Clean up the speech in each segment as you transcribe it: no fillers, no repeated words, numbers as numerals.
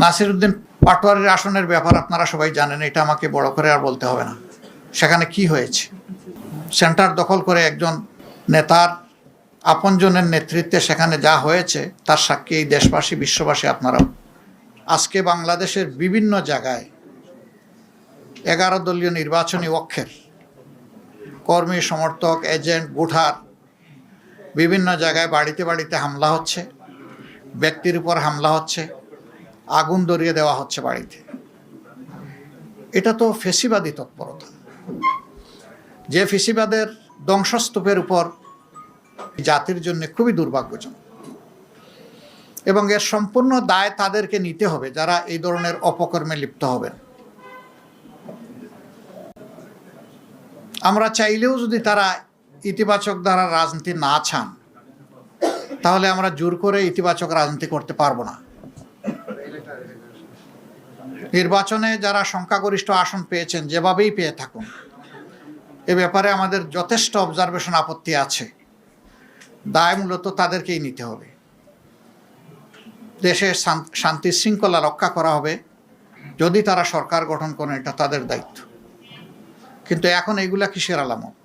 নাসিরউদ্দিন পাটোয়ারির আসনের ব্যাপার আপনারা সবাই জানেন, এটা আমাকে বড় করে আর বলতে হবে না। সেখানে কি হয়েছে, সেন্টার দখল করে একজন নেতার আপনজনের নেতৃত্বে সেখানে যা হয়েছে তার সাক্ষী এই দেশবাসী, বিশ্ববাসী, আপনারাও। আজকে বাংলাদেশের বিভিন্ন জায়গায় 11 দলীয় নির্বাচনী অক্ষের কর্মী, সমর্থক, এজেন্ট, ভোটার বিভিন্ন জায়গায় বাড়িতে বাড়িতে হামলা হচ্ছে, ব্যক্তির উপর হামলা হচ্ছে, আগুন ধরিয়ে দেওয়া হচ্ছে বাড়িতে। এটা তো ফেসিবাদী তৎপরতা, যে ফেসিবাদের ধ্বংসস্তূপের উপর জাতির জন্য খুবই দুর্ভাগ্যজনক, এবং এর সম্পূর্ণ দায় তাদেরকে নিতে হবে যারা এই ধরনের অপকর্মে লিপ্ত হবেন। আমরা চাইলেও যদি তারা ইতিবাচক দ্বারা রাজনীতি না চান, তাহলে আমরা জোর করে ইতিবাচক রাজনীতি করতে পারবো না। নির্বাচনে যারা সংখ্যাগরিষ্ঠ আসন পেয়েছেন, যেভাবেই পেয়ে থাকুন, এ ব্যাপারে আমাদের যথেষ্ট অবজারভেশন, আপত্তি আছে। দায় মূলত তাদেরকেই নিতে হবে। দেশে শান্তি শৃঙ্খলা রক্ষা করা হবে যদি তারা সরকার গঠন করেন, এটা তাদের দায়িত্ব। কিন্তু এখন এইগুলা কিসের আলামত?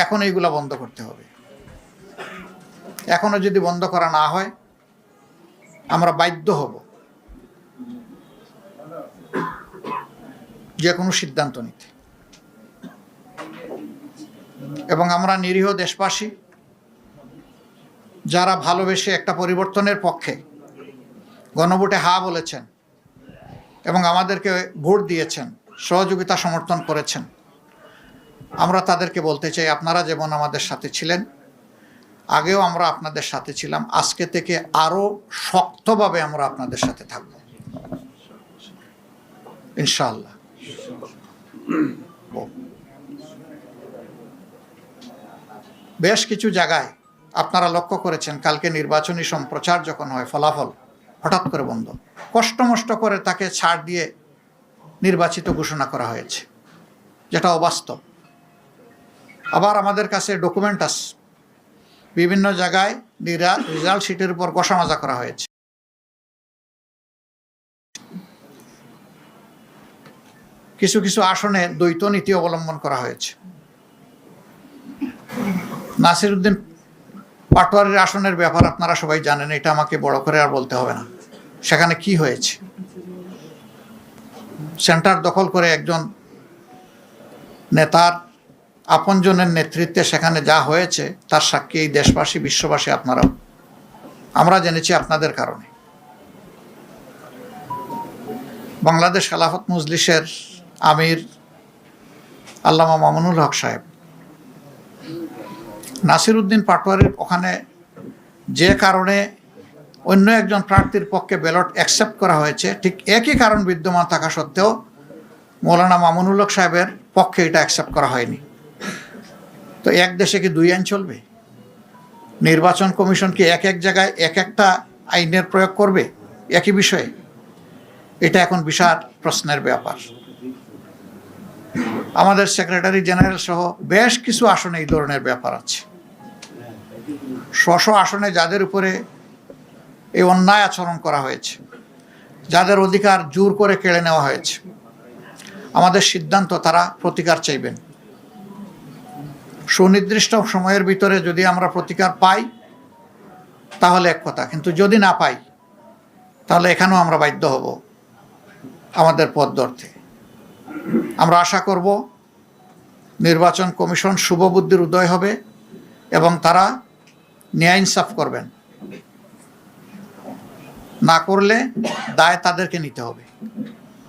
এখন এইগুলা বন্ধ করতে হবে। এখনো যদি বন্ধ করা না হয়, আমরা বাধ্য হব যে কোনো সিদ্ধান্ত নিতে। এবং আমরা নিরীহ দেশবাসী যারা ভালোবেসে একটা পরিবর্তনের পক্ষে গণভোটে হা বলেছেন এবং আমাদেরকে ভোট দিয়েছেন, সহযোগিতা সমর্থন করেছেন, আমরা তাদেরকে বলতে চাই, আপনারা যেমন আমাদের সাথে ছিলেন, আগেও আমরা আপনাদের সাথে ছিলাম, আজকে থেকে আরো শক্তভাবে আমরা আপনাদের সাথে থাকব ইনশাআল্লাহ। বেশ কিছু জায়গায় আপনারা লক্ষ্য করেছেন, কালকে নির্বাচনী সম্প্রচার যখন হয়, ফলাফল হঠাৎ করে বন্ধ, কষ্টমষ্ট করে তাকে ছাড় দিয়ে নির্বাচিত ঘোষণা করা হয়েছে, যেটা অবাস্তব। আবার আমাদের কাছে ডকুমেন্ট আছে, বিভিন্ন জায়গায় রেজাল্ট শিটের উপর কষামাজা করা হয়েছে। কিছু কিছু আসনে দ্বৈত নীতি অবলম্বন করা হয়েছে। নাসিরউদ্দিন পাটোয়ারির আসনের ব্যাপার আপনারা সবাই জানেন, এটা আমাকে বড় করে আর বলতে হবে না। সেখানে কি হয়েছে, সেন্টার দখল করে একজন নেতার আপনজনের নেতৃত্বে সেখানে যা হয়েছে তার সাক্ষী এই দেশবাসী, বিশ্ববাসী, আপনারাও। আমরা জেনেছি আপনাদের কারণে। বাংলাদেশ খেলাফত মজলিসের আমির আল্লামা মামুনুল হক সাহেব নাসিরউদ্দিন পাটোয়ারির ওখানে যে কারণে অন্য একজন প্রার্থীর পক্ষে ব্যালট অ্যাকসেপ্ট করা হয়েছে, ঠিক একই কারণ বিদ্যমান থাকা সত্ত্বেও মৌলানা মামুনুল হক সাহেবের পক্ষে এটা অ্যাকসেপ্ট করা হয়নি। তো এক দেশে কি দুই আইন চলবে? নির্বাচন কমিশন কি এক এক জায়গায় এক একটা আইনের প্রয়োগ করবে একই বিষয়ে? এটা এখন বিশাল প্রশ্নের ব্যাপার। আমাদের সেক্রেটারি জেনারেল সহ বেশ কিছু আসনে এই ধরনের ব্যাপার আছে। স্ব আসনে যাদের উপরে এই অন্যায় আচরণ করা হয়েছে, যাদের অধিকার জোর করে কেড়ে নেওয়া হয়েছে, আমাদের সিদ্ধান্ত তারা প্রতিকার চাইবেন। সুনির্দিষ্ট সময়ের ভিতরে যদি আমরা প্রতিকার পাই তাহলে এক কথা, কিন্তু যদি না পাই তাহলে এখানেও আমরা বাধ্য হব আমাদের পথ ধরতে। আমরা আশা করব নির্বাচন কমিশন শুভবুদ্ধির উদয় হবে এবং তারা ন্যায় ইনসাফ করবেন। না করলে দায় তাদেরকে নিতে হবে।